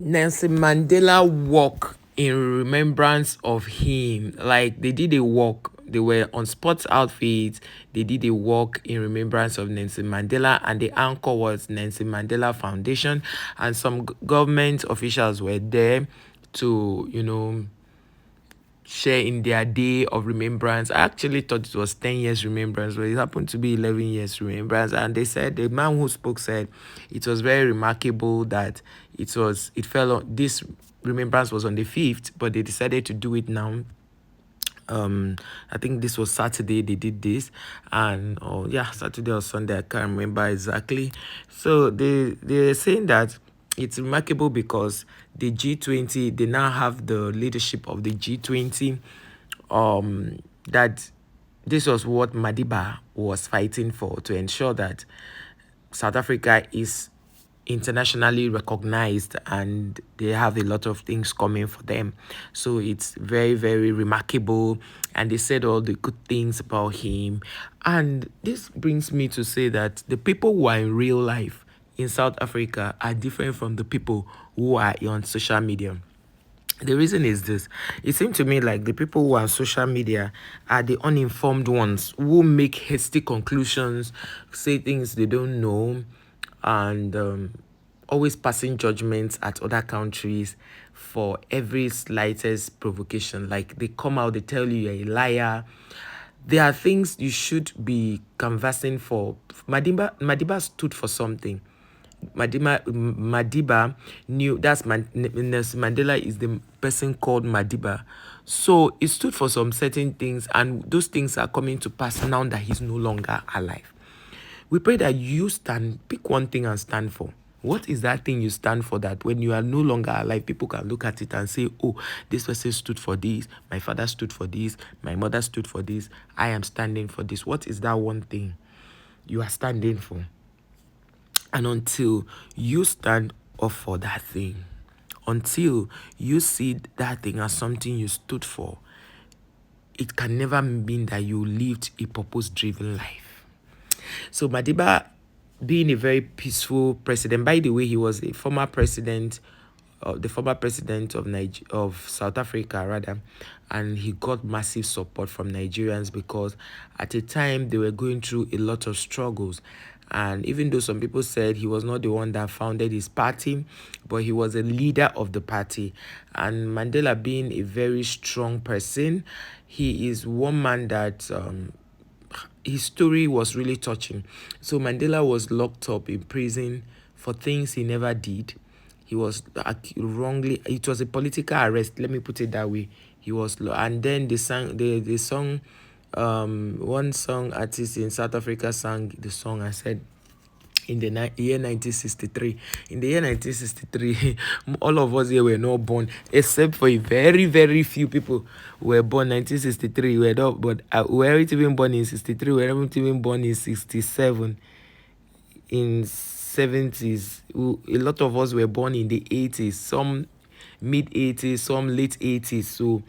Nelson Mandela walk in remembrance of him. Like they did a walk. They were on sports outfits. They did a walk in remembrance of Nelson Mandela, and the anchor was Nelson Mandela Foundation, and some government officials were there to, share in their day of remembrance. I actually thought it was 10 years remembrance, but it happened to be 11 years remembrance. And they said, the man who spoke said it was very remarkable that it fell on this remembrance was on the 5th, but they decided to do it now. I think this was Saturday they did this, and oh yeah, Saturday or Sunday, I can't remember exactly. So they're saying that it's remarkable because the G20, they now have the leadership of the G20. That this was what Madiba was fighting for, to ensure that South Africa is internationally recognized and they have a lot of things coming for them. So it's very, very remarkable. And they said all the good things about him. And this brings me to say that the people who are in real life in South Africa are different from the people who are on social media. The reason is this: it seems to me like the people who are on social media are the uninformed ones who make hasty conclusions, say things they don't know, and always passing judgments at other countries for every slightest provocation. Like they come out, they tell you you're a liar. There are things you should be canvassing for. Madiba stood for something. Madiba knew that's Nelson Mandela is the person called Madiba. So it stood for some certain things, and those things are coming to pass now that he's no longer alive. We pray that you pick one thing and stand for. What is that thing you stand for that when you are no longer alive, people can look at it and say, oh, this person stood for this, my father stood for this, my mother stood for this, I am standing for this. What is that one thing you are standing for? And until you stand up for that thing, until you see that thing as something you stood for, it can never mean that you lived a purpose-driven life. So Madiba, being a very peaceful president, by the way, he was a former president, the former president of South Africa, rather, and he got massive support from Nigerians because at the time they were going through a lot of struggles. And even though some people said he was not the one that founded his party, but he was a leader of the party. And Mandela, being a very strong person, he is one man that his story was really touching. So Mandela was locked up in prison for things he never did. He was wrongly, it was a political arrest, let me put it that way. He was, and then the song, one song artist in South Africa sang the song and said, in the year 1963. In the year 1963, all of us here were not born, except for a very, very few people who were born 1963. We were not, but we weren't even born in 63. We weren't even born in 67. In 70s, a lot of us were born in the 80s. Some mid 80s, some late 80s. So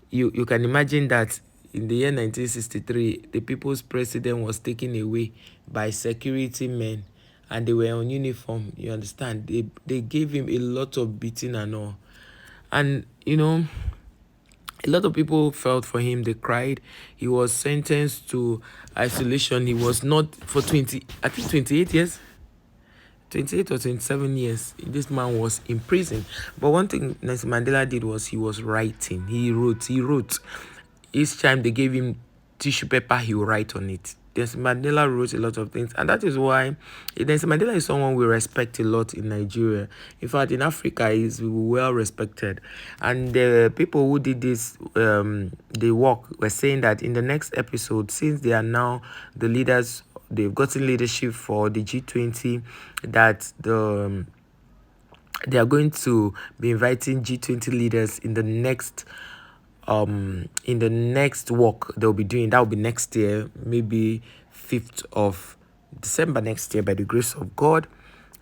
you can imagine that in the year 1963, the people's president was taken away by security men, and they were on uniform. You understand? They gave him a lot of beating and all. And a lot of people felt for him. They cried. He was sentenced to isolation. He was not for 28 years. 28 or 27 years, this man was in prison. But one thing Nelson Mandela did was he was writing. He wrote. Each time they gave him tissue paper, he would write on it. Nelson Mandela wrote a lot of things, and that is why Nelson Mandela is someone we respect a lot in Nigeria. In fact, in Africa, he's well respected. And the people who did this, the work, were saying that in the next episode, since they are now the leaders, they've gotten leadership for the G20, that they are going to be inviting G20 leaders in the next walk they'll be doing. That will be next year, maybe 5th of December next year, by the grace of God.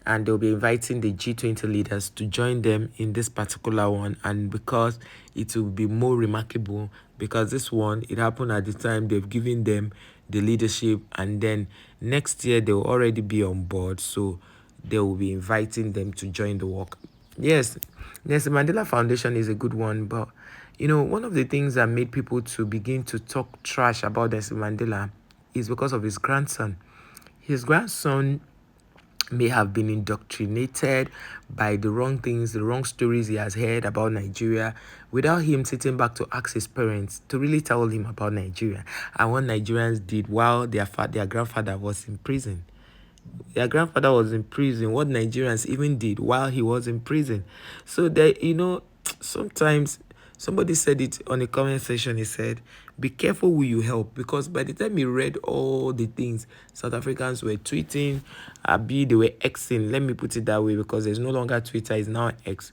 And they'll be inviting the G20 leaders to join them in this particular one. And because it will be more remarkable, because this one, it happened at the time they've given them the leadership, and then next year they will already be on board. So they will be inviting them to join the work. Yes, Nelson Mandela Foundation is a good one, but one of the things that made people to begin to talk trash about Nelson Mandela is because of his grandson. His grandson may have been indoctrinated by the wrong things, the wrong stories he has heard about Nigeria, without him sitting back to ask his parents to really tell him about Nigeria and what Nigerians did while their grandfather was in prison. Their grandfather was in prison, what Nigerians even did while he was in prison. So that sometimes somebody said it on a comment section. He said, be careful who you help, because by the time he read all the things South Africans were tweeting, they were Xing, let me put it that way, because there's no longer Twitter, it's now X.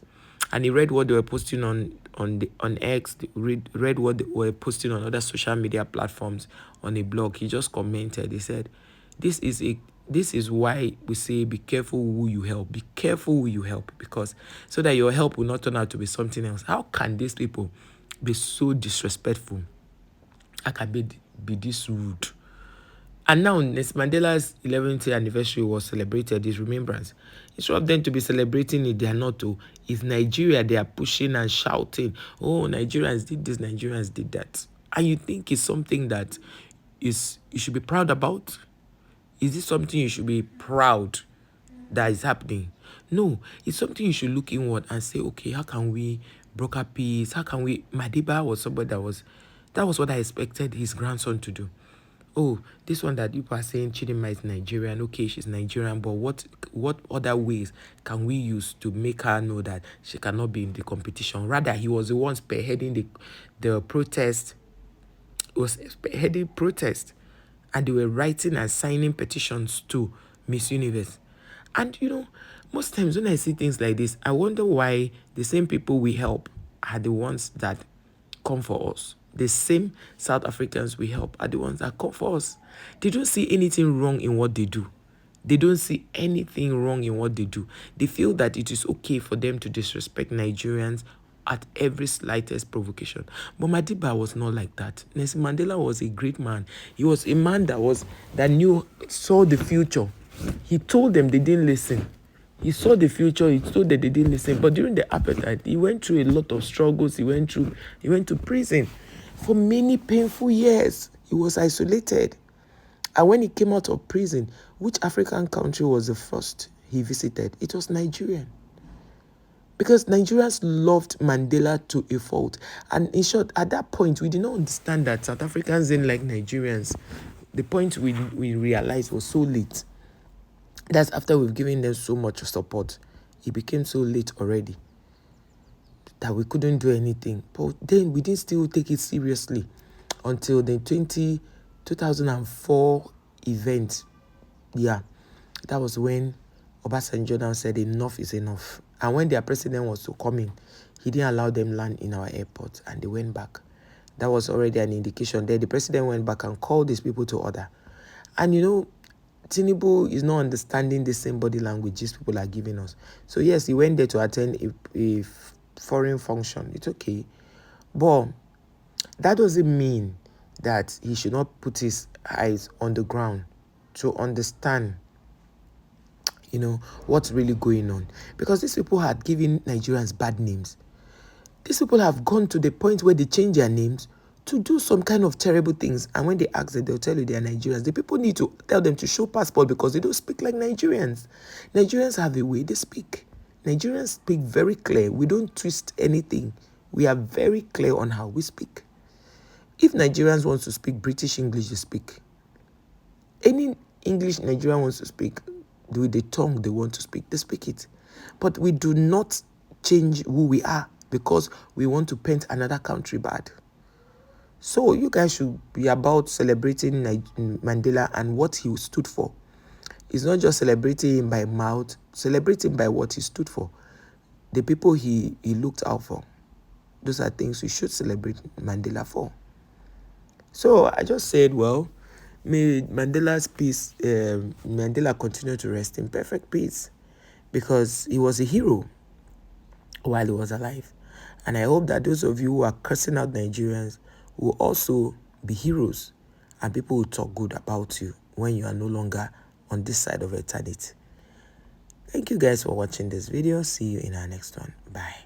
And he read what they were posting on X, read what they were posting on other social media platforms on a blog. He just commented. He said, this is a this is why we say be careful who you help. Be careful who you help, because so that your help will not turn out to be something else. How can these people be so disrespectful? How can they be this rude? And now Nelson Mandela's 11th anniversary was celebrated, his remembrance. Instead of them to be celebrating it, they are not. It's Nigeria, they are pushing and shouting, oh, Nigerians did this, Nigerians did that. And you think it's something that you should be proud about? Is this something you should be proud that is happening? No, it's something you should look inward and say, okay, how can we broker peace? How can we? Madiba was somebody that was what I expected his grandson to do. Oh, this one that people are saying Chidinma is Nigerian. Okay, she's Nigerian, but what other ways can we use to make her know that she cannot be in the competition? Rather, he was the one spearheading the protest. Was spearheading protest, and they were writing and signing petitions to Miss Universe. And most times when I see things like this, I wonder why the same people we help are the ones that come for us. The same South Africans we help are the ones that come for us. They don't see anything wrong in what they do. They don't see anything wrong in what they do. They feel that it is okay for them to disrespect Nigerians at every slightest provocation. But Madiba was not like that. Nelson Mandela was a great man. He was a man that saw the future. He told them, they didn't listen. He saw the future. He told that they didn't listen. But during the apartheid, he went through a lot of struggles. He went to prison for many painful years. He was isolated. And when he came out of prison, which African country was the first he visited? It was Nigeria. Because Nigerians loved Mandela to a fault. And in short, at that point, we did not understand that South Africans didn't like Nigerians. The point we realized was so late. That's after we've given them so much support. It became so late already that we couldn't do anything. But then we didn't still take it seriously until the 2004 event. Yeah, that was when Obasanjo now said enough is enough. And when their president was to come in, he didn't allow them land in our airport, and they went back. That was already an indication there. The president went back and called these people to order. And Tinubu is not understanding the same body language these people are giving us. So yes, he went there to attend a foreign function. It's okay. But that doesn't mean that he should not put his eyes on the ground to understand, what's really going on. Because these people had given Nigerians bad names. These people have gone to the point where they change their names to do some kind of terrible things. And when they ask them, they'll tell you they are Nigerians. The people need to tell them to show passport because they don't speak like Nigerians. Nigerians have a way they speak. Nigerians speak very clear. We don't twist anything. We are very clear on how we speak. If Nigerians want to speak British English, they speak. Any English Nigerian wants to speak, with the tongue they want to speak, they speak it. But we do not change who we are because we want to paint another country bad. So you guys should be about celebrating Mandela and what he stood for. It's not just celebrating him by mouth, celebrating by what he stood for. The people he looked out for. Those are things we should celebrate Mandela for. So I just said, well, may Mandela continue to rest in perfect peace, because he was a hero while he was alive. And I hope that those of you who are cursing out Nigerians will also be heroes, and people will talk good about you when you are no longer on this side of eternity. Thank you guys for watching this video. See you in our next one. Bye.